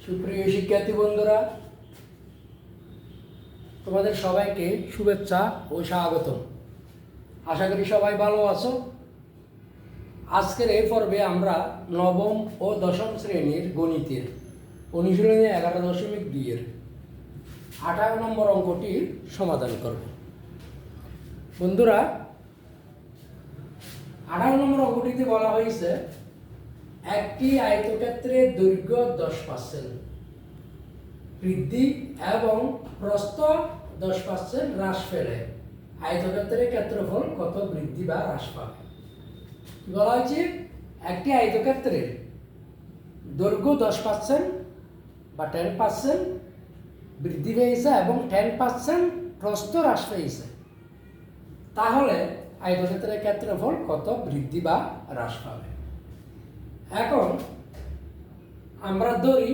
সুপ্রিয় শিক্ষার্থী বন্ধুরা, তোমাদের সবাইকে শুভেচ্ছা ও স্বাগতম। আশা করি সবাই ভালো আছো। আজকের এই পর্বে আমরা নবম ও দশম শ্রেণীর গণিতের অনুশীলনী 11.2 18 নম্বর অঙ্কটির সমাধান করব। বন্ধুরা, 18 নম্বর অঙ্কটিতে বলা হয়েছে একটি আয়তক্ষেত্রের দৈর্ঘ্য 10% বৃদ্ধি এবং প্রস্থ 10% হ্রাস পেলে আয়তক্ষেত্রের ক্ষেত্রফল কত বৃদ্ধি বা হ্রাস পাবে? বলা হয়েছে একটি আয়তক্ষেত্রের দৈর্ঘ্য 10% বা 10% বৃদ্ধি পেয়েছে এবং 10% প্রস্থ হ্রাস পেয়েছে, তাহলে আয়তক্ষেত্রের ক্ষেত্রফল কত বৃদ্ধি বা হ্রাস পাবে? এখন আমরা ধরি,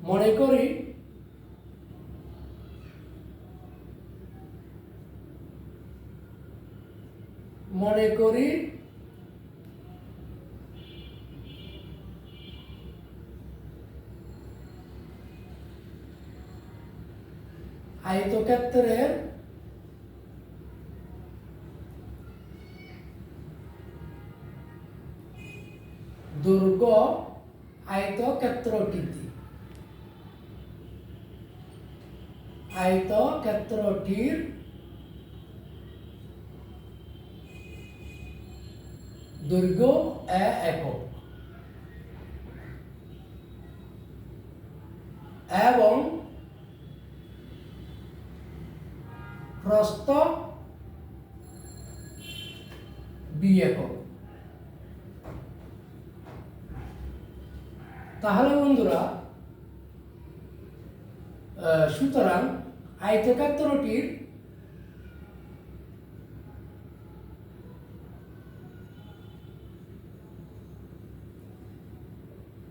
মনে করি আয়তক্ষেত্রের দৈর্ঘ্য আয়তক্ষেত্রটির দৈর্ঘ্য একক এবং প্রস্থ বি একক। তাহলে বন্ধুরা, সুতরাং আয়তক্ষেত্রটির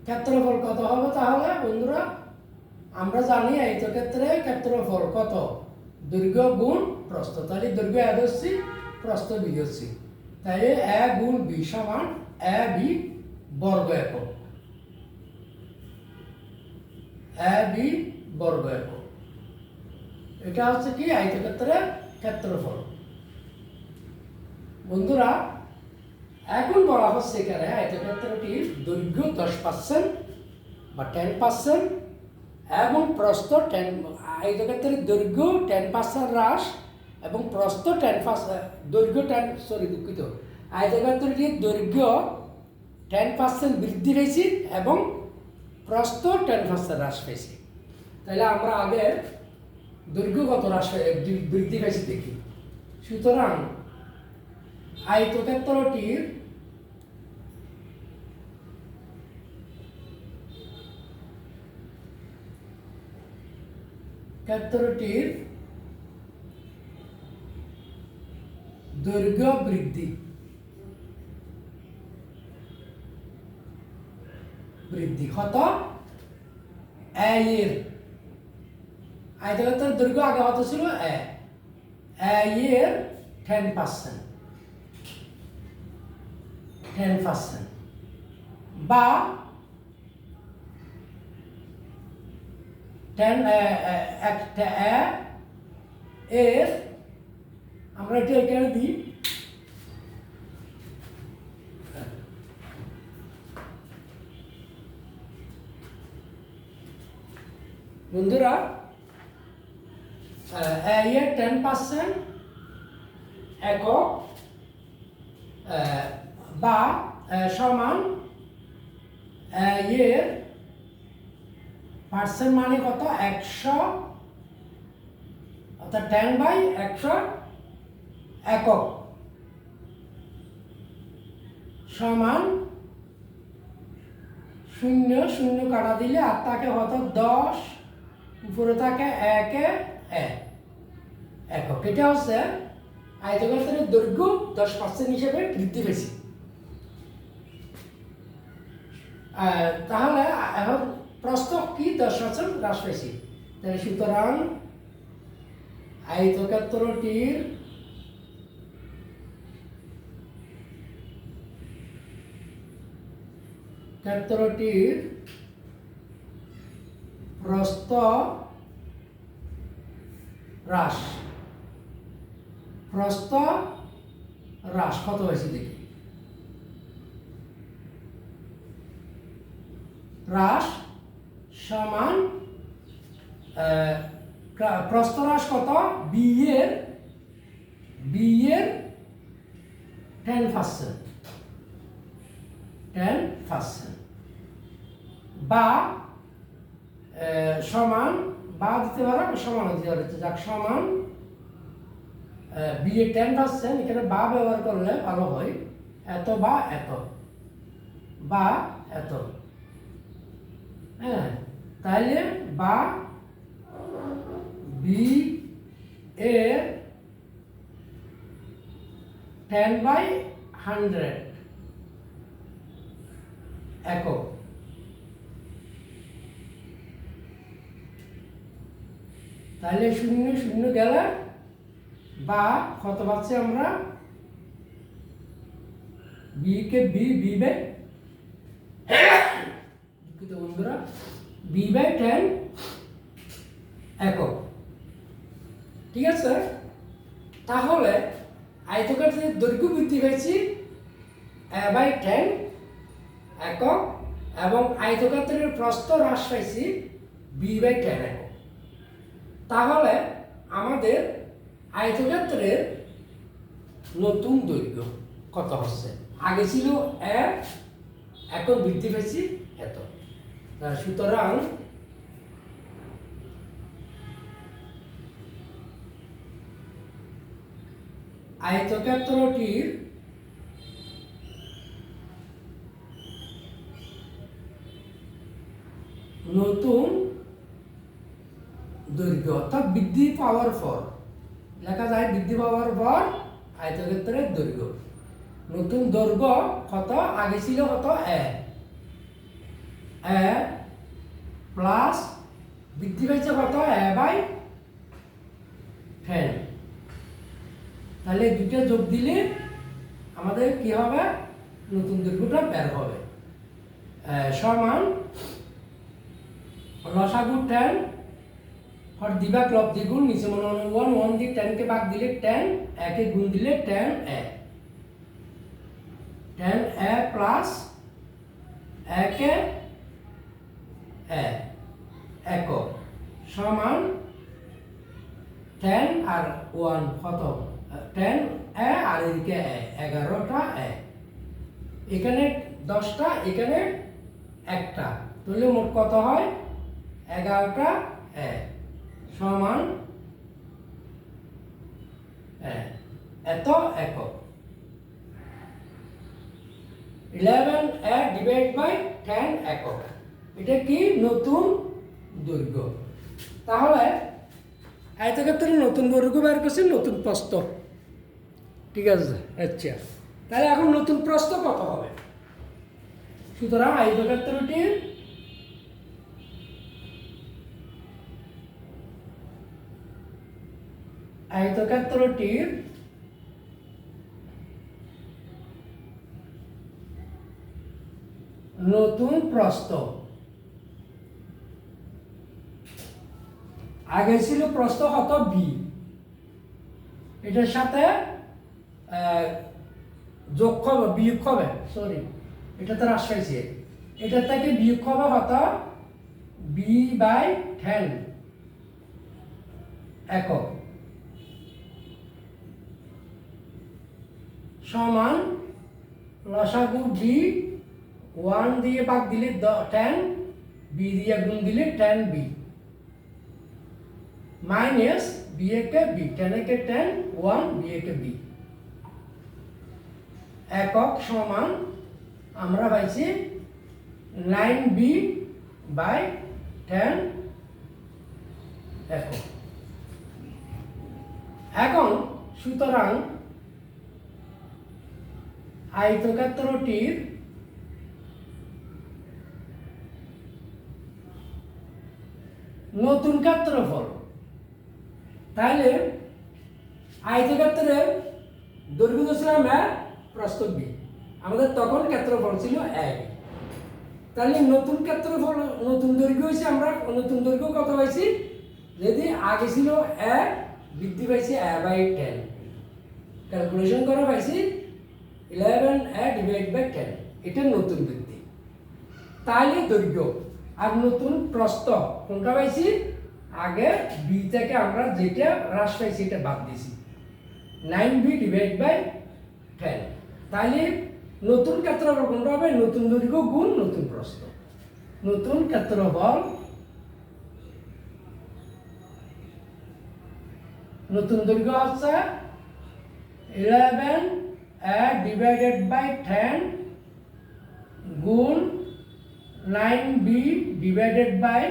ক্ষেত্রফল কত হবে? তাহলে বন্ধুরা, আমরা জানি আয়তক্ষেত্রে ক্ষেত্রফল কত? দৈর্ঘ্য গুণ প্রস্থ। তাহলে দৈর্ঘ্য এ ধরছি, প্রস্থ বি ধরছি, তাই এ গুণ বি সমান এ বি বর্গ একক। এটা হচ্ছে কি আয়তক্ষেত্রের ক্ষেত্রফল। বন্ধুরা, এখন বলা হচ্ছে এখানে আয়তক্ষেত্রটির দৈর্ঘ্য 10% বা 10% এবং প্রস্থ আয়তক্ষেত্রের দৈর্ঘ্য 10% হ্রাস এবং প্রস্থ 10% আয়তক্ষেত্রটির দৈর্ঘ্য 10% বৃদ্ধি পেয়েছে এবং প্রস্থ 10% হ্রাস পেয়েছে। তাহলে আমরা আগে দৈর্ঘ্য কত হ্রাস বৃদ্ধি পেয়েছে দেখি। সুতরাং আয়তক্ষেত্রটির দৈর্ঘ্য বৃদ্ধি কত? এর আয়তক্ষেত্রের দৈর্ঘ্য আগে কত ছিল? এর 10% বা 10 এর আমরা এটা এখানে দিই বন্ধুরা, এর 10% একক বা সমান এর পার্সেন্ট মানে কত? 100, অর্থাৎ 10/100 একক সমান 0 কাটা দিলে আর তাকে কত? 10, উপরে থাকে 1 একক। এটা হচ্ছে আয়তক্ষেত্রের দৈর্ঘ্য 10% হিসেবে বৃদ্ধি পেয়েছে। তাহলে এখন প্রস্থ কি 10% হ্রাস পেয়েছে। তাহলে সুতরাং আয়তক্ষেত্রটির ক্ষেত্রটির প্রস্থ হ্রাস কত হয়েছে দেখি। হ্রাস সমান প্রস্থ হ্রাস কত, বি এর 10% বা সমান, বা দিতে পারো সমান দিতে পারো, যাক সমান বি এর 10%, এখানে বা ব্যবহার করলে ভালো হয়, এত বা এত বা এত, হ্যাঁ, তাহলে বা বি এর 10/100 একক। তাহলে 0 গেলে বা কত পাচ্ছি আমরা, বি কে বি বাই বন্ধুরা b/10 একক। ঠিক আছে, তাহলে আয়তক্ষেত্রের দৈর্ঘ্য বৃদ্ধি পেয়েছি a/10 একক এবং আয়তক্ষেত্রের প্রস্থ হ্রাস পাইছি b/10 একক। তাহলে আমাদের আয়তক্ষেত্রের নতুন দৈর্ঘ্য কত হচ্ছে, আগে ছিল এ, এখন বৃদ্ধি পেয়েছি এত। সুতরাং আয়তক্ষেত্রটির নতুন দৈর্ঘ্য অর্থাৎ বৃদ্ধি পাওয়ার পর, লেখা যায় বৃদ্ধি পাওয়ার পর আয়তক্ষেত্রের দৈর্ঘ্য, নতুন দৈর্ঘ্য কত, আগে ছিল কত এ প্লাস বৃদ্ধি পেয়েছে কত a/10। তাহলে দুটো যোগ দিলে আমাদের কি হবে, নতুন দৈর্ঘ্যটা বের হবে, সমান লসাগু 10 হর দিবাক লব দ্বিগুণ, নিচে মনে 1 দিয়ে 10 কে ভাগ দিলে 10, একে গুণ দিলে 10a প্লাস একে একক সমান 10 আর 1 কত, 10 আর এদিকে 11টা এখানে 10টা, এখানে একটা, তাহলে মোট কত হয় 11টা সমান এত একক। 11/10 একক, এটা কি নতুন দৈর্ঘ্য। তাহলে আয়তক্ষেত্রের নতুন দৈর্ঘ্য বের করছি, নতুন প্রস্থ। ঠিক আছে, আচ্ছা, তাহলে এখন নতুন প্রস্থ কত হবে। সুতরাং আয়তক্ষেত্রটির নতুন প্রস্থ, আগে ছিল প্রস্থ কত বি, এটার সাথে যোগ হবে বিয়োগ হবে, সরি এটা তো হ্রাস পাইছে, এটার থেকে বিয়োগ হবে কত b/10 একক সমান লসাগু বি 1 দিয়ে ভাগ দিলে 10, বি দিয়ে গুণ দিলে 10b মাইনাস বি একে বি, 10 একে 10, 1 বি একে বি একক সমান আমরা পাইছি 9b/10 একক। এখন সুতরাং আয়তক্ষেত্রটির নতুন ক্ষেত্রফল, তাহলে আয়তক্ষেত্রের দৈর্ঘ্য ছিলাম প্রস্থ বি, আমাদের তখন ক্ষেত্রফল ছিল 1, তাহলে নতুন ক্ষেত্রফল নতুন দৈর্ঘ্য হয়েছে, আমরা নতুন দৈর্ঘ্য কত পাইছি, যদি আগে ছিল এ বৃদ্ধি পাইছি a/10, ক্যালকুলেশন করে পাইছি 11a ডিভাইড বাই 10, এটা নতুন বৃদ্ধি। তাহলে দৈর্ঘ্য আর নতুন প্রস্থ কোনটা পাইছি, আগে বি থেকে আমরা যেটা হ্রাস পাইছি এটা বাদ দিয়েছি, 9b ডিভাইড বাই 10। তাহলে নতুন ক্ষেত্রফল কোনটা হবে, নতুন দৈর্ঘ্য গুণ নতুন প্রস্থ। নতুন ক্ষেত্রফল নতুন দৈর্ঘ্য হচ্ছে 11a ডিভাইডেড বাই 10 গুণ 9b ডিভাইডেড বাই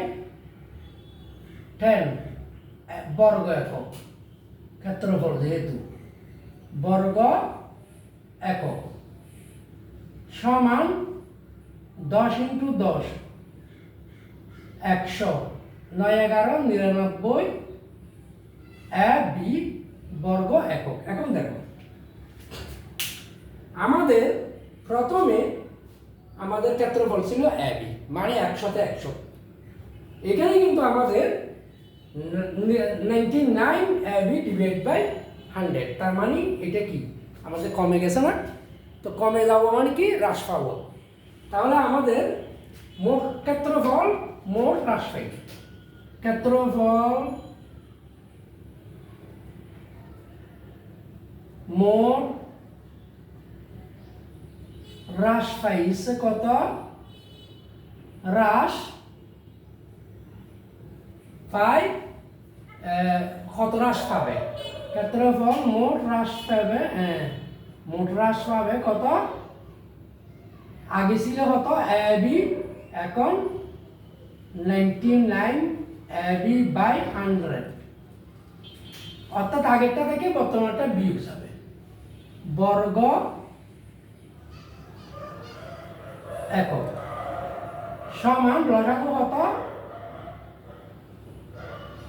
10 বর্গ একক, ক্ষেত্রফল যেহেতু বর্গ একক, সমান 10 × 10 100, 9 11 99 ab বর্গ একক। এখন দেখো আমাদের প্রথমে আমাদের ক্ষেত্রফল ছিল ab মানে 100 তে 100, এখানে কিন্তু আমাদের 99 ab ডিভাইড বাই 100, তার মানে এটা কি আমাদের কমে গেছে না, তো কমে যাবো মানে কি হ্রাস পাবো, তাহলে আমাদের মোট ক্ষেত্রফল মোট হ্রাস পাই, ক্ষেত্রফল মোট হ্রাস পাইছে কত, হ্রাস পাই কত হ্রাস পাবে, ক্ষেত্রফল মোট হ্রাস পাবে, মোট হ্রাস পাবে কত, আগে ছিল কত ab, এখন 99 ab বাই 100, অর্থাৎ আগেরটা থেকে বর্তমানটা বিয়োগ যাবে, বর্গ একক সমান লসাগু কত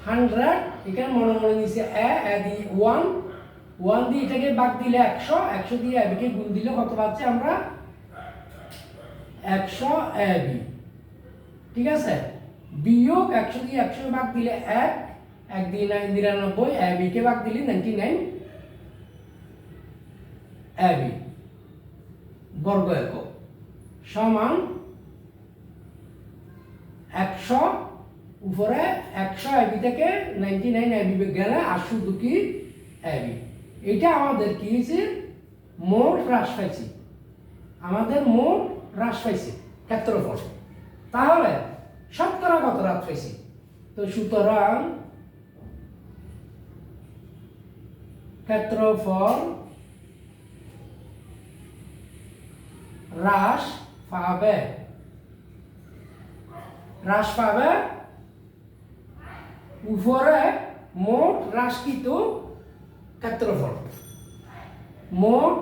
100, এখানে মনে মনে নিচে a দিয়ে 1 দিয়ে এটাকে ভাগ দিলে 100 দিয়ে ab কে গুণ দিলে কত পাচ্ছি আমরা 100 ab, ঠিক আছে, বিয়োগ 100 দিয়ে 100 ভাগ দিলে 1 দিয়ে 99 ab কে ভাগ দিলে 99 ab বর্গ একক সমান 100, উপরে 100 ab থেকে 99 ab গেলে আর শুধু কি ab, এটা আমাদের কি হয়েছে মোট হ্রাস পাইছি, আমাদের মোট হ্রাস পাইছে ক্ষেত্রফল। তাহলে শতকরা কত হ্রাস পাইছি, তো সুতরাং ক্ষেত্রফল হ্রাস পাবে, হ্রাস পাবে উপরে মোট হ্রাসকৃত ক্ষেত্রফল, মোট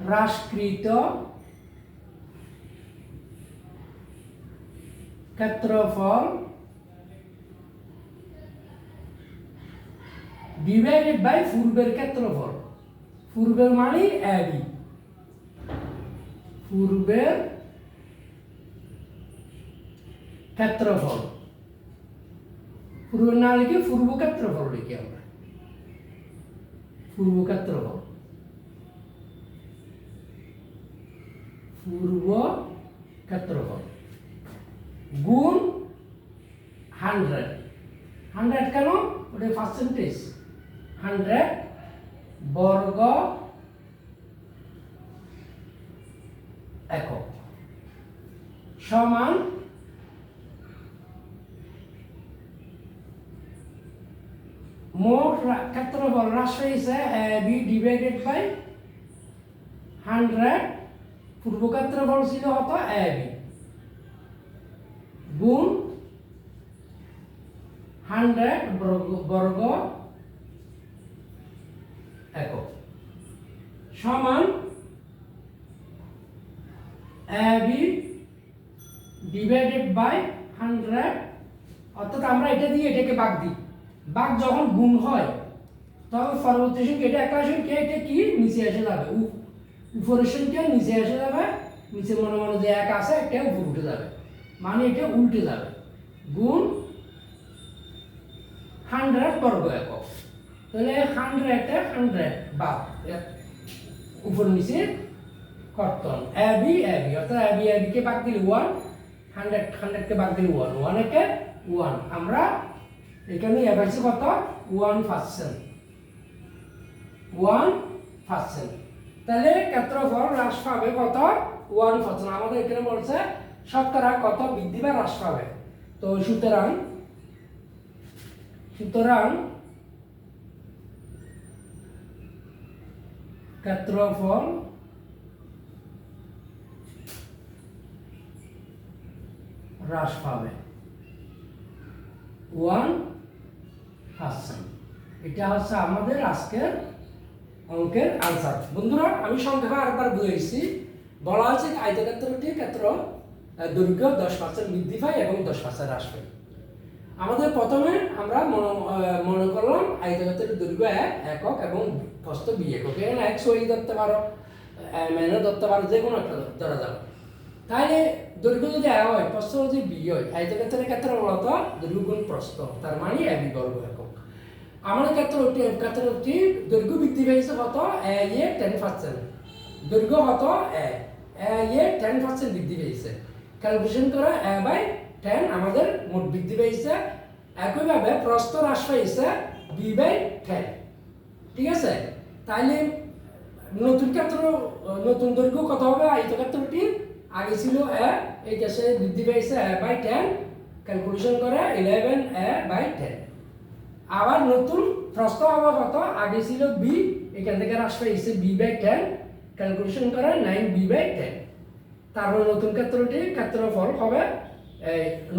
হ্রাসকৃত ক্ষেত্রফল ডিভাইডেড বাই পূর্বের ক্ষেত্রফল, পূর্বের মানে ab, পূর্বের ক্ষেত্রফল, পূর্বের না লিখে পূর্ব ক্ষেত্রফল লিখি আমরা, পূর্ব ক্ষেত্রফল, পূর্ব ক্ষেত্রফল গুণ 100 কেন, ওটা পার্সেন্টেজ, 100 বর্গ একক সমান মোট ক্ষেত্রফল হ্রাস হয়েছে ab ডিভাইডেড বাই 100, পূর্ব ক্ষেত্রফল ছিল কত ab গুণ 100 বর্গ একক সমান ab ডিভাইডেড বাই 100, অর্থাৎ আমরা এটা দিয়ে এটাকে ভাগ দিই, ভাগ যখন গুণ হয় তখন পরবর্তী সংখ্যা এটা একটা সংখ্যা, এটা কি নিচে এসে যাবে, উপরের সংখ্যা নিচে এসে যাবে, নিচে মনে মনে যে এক আছে একটা উপরে উঠে যাবে, মানে এটা উল্টে যাবে, গুণ 100 বর্গ একক। তাহলে 100 বাদ উপর নিচে কর্তন এবি এবি, অর্থাৎ এবি কে বাদ দিলে 1, 100 কে বাদ দিলে 1, 1 একে 1। আমরা এখানে পাইছি কত 1%, 1%। তাহলে ক্ষেত্রফল হ্রাস পাবে কত 1%। আমাদের এখানে বলছে শতকরা কত বৃদ্ধি বা হ্রাস পাবে। তো সুতরাং ক্ষেত্রফল হ্রাস পাবে 1%। এটা হচ্ছে আমাদের আজকের অঙ্কের আনসার। বন্ধুরা আমি সংখ্যা আরেকবার বুঝেছি, বলা হয়েছে আয়তক্ষেত্রটি ক্ষেত্র দৈর্ঘ্য 10% বৃদ্ধি পায় এবং 10% হ্রাস পায়। আমাদের প্রথমে আমরা মনে করলাম আয়তক্ষেত্রের দৈর্ঘ্য 1 একক এবং প্রস্থ 2 একক। এখানে x y ধরতে পারো, মেনে ধরতে পারো, যে কোনো একটা ধরা যাবে। তাহলে দৈর্ঘ্য যদি 1 হয়, প্রস্থ যদি 2 হয়, আয়তক্ষেত্রের ক্ষেত্রে মূলত দৈর্ঘ্য গুণ প্রস্থ, তার মানে ab বর্গ একক। আমাদের ক্ষেত্রটি দৈর্ঘ্য বৃদ্ধি পেয়েছে কত 10%, দৈর্ঘ্য কত a 10% বৃদ্ধি পেয়েছে। ক্যালকুলেশন করা a/10 আমাদের মোট বৃদ্ধি পেয়েছে। একইভাবে প্রস্থ হ্রাস পেয়েছে b/10। ঠিক আছে, তাইলে নতুন দৈর্ঘ্য কত হবে আয়তক্ষেত্রটি? আগে ছিল a, এই কেসে বৃদ্ধি পেয়েছে a/10, ক্যালকুলেশন করে 11a/10। আবার নতুন প্রস্থ হবে কত? আগে ছিল b, এখান থেকে হ্রাস পেয়েছে b/10, ক্যালকুলেশন করে 9b/10। তারপর নতুন ক্ষেত্রফল হবে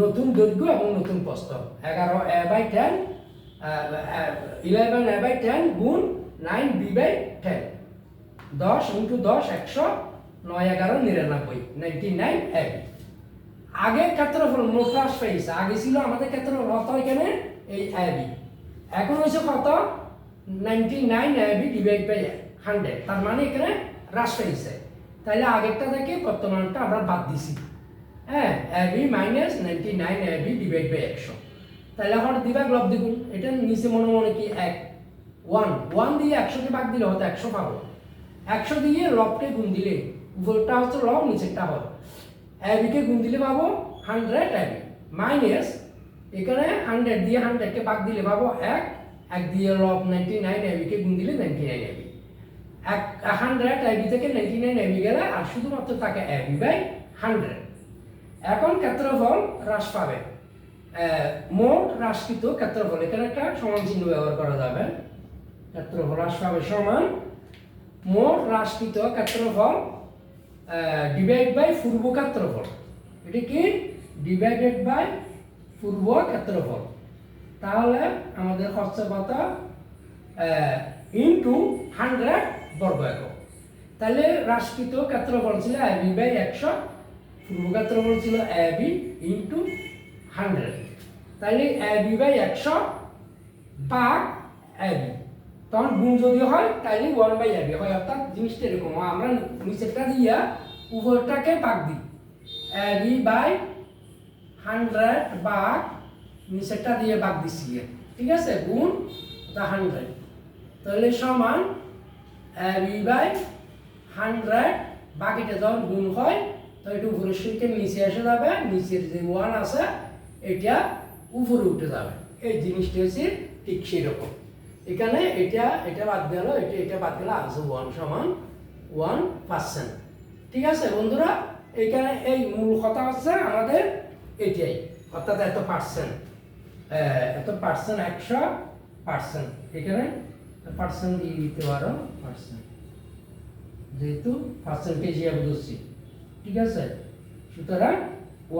নতুন দৈর্ঘ্য এবং নতুন প্রস্থ 11a/10, 11a/10 গুণ 9b/10, 10 × 10 100, 9 11 99, 99ab। আগে ক্ষেত্রফল মোট হ্রাস পেয়েছে, আগে ছিল আমাদের ক্ষেত্রফল কত এখানে এই ab, এখন হচ্ছে কত 99ab/100, তার মানে এখানে হ্রাস পেয়েছে। তাহলে আগেরটা থেকে বর্তমানটা আমরা বাদ দিছি, হ্যাঁ, ab - 99ab/100। তাহলে এখন দিবা লব দ্বিগুণ, এটা নিচে মনে মনে কি 1 দিয়ে 100কে ভাগ দিলে হয়তো 100 পাবো। 100 দিয়ে লবকে গুণ দিলে, উপরটা হচ্ছে লব, নিচেরটা হবে ab কে গুণ দিলে পাবো 100ab, মাইনাস এখানে 100 দিয়ে 100কে ভাগ দিলে পাবো 1 দিয়ে লব 99ab কে গুণ দিলে 99ab। 100ab থেকে 99ab গেলে আর শুধুমাত্র থাকে ab/100। এখন ক্ষেত্রফল হ্রাস পাবে, মোট হ্রাসকৃত ক্ষেত্রফল, এখানে একটা সমান চিহ্ন ব্যবহার করা যাবে। ক্ষেত্রফল হ্রাস পাবে সমান মোট হ্রাসকৃত ক্ষেত্রফল ডিভাইড বাই পূর্ব ক্ষেত্রফল। এটা কি ডিভাইডেড বাই পূর্ব ক্ষেত্রফল। তাহলে আমাদের হচ্ছে কত ইনটু 100 বর্গ একক। তাহলে হ্রাসকৃত ক্ষেত্রফল ছিল ab/100, পূর্ব ক্ষেত্রফল ছিল ab ইনটু 100। তাহলে ab/100 ভাগ ab, তখন গুণ যদি হয় তাহলে 1/ab হয়। অর্থাৎ জিনিসটা এরকম, আমরা নিচেরটা দিয়া উপরটাকে ভাগ দিই, ab/100 ভাগ নিচেরটা দিয়ে ভাগ দিছি, ঠিক আছে, গুণ 100। তাহলে সমান ab/100, বাকিটা যখন গুণ হয় তো এটা উপরের সংখ্যা নিচে এসে যাবে, নিচের যে 1 আছে এটা উপরে উঠে যাবে। এই জিনিসটা হচ্ছে ঠিক সেরকম। এখানে এটা বাদ গেল, এটা বাদ গেল, আছে 1 সমান 1%। ঠিক আছে বন্ধুরা, এখানে এই মূল কথা হচ্ছে আমাদের এটাই, অর্থাৎ এত পার্সেন্ট 100%। এখানে পার্সেন্ট দিয়ে দিতে পারো, পার্সেন্ট যেহেতু পার্সেন্টেজ হিসাবে ধরছি, ঠিক আছে। সুতরাং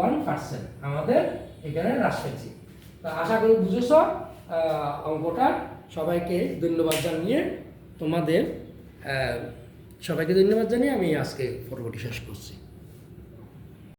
1% আমাদের এখানে হ্রাস পেয়েছি। তো আশা করি বুঝেছ অঙ্কটা। সবাইকে ধন্যবাদ জানিয়ে আমি আজকে পর্বটি শেষ করছি।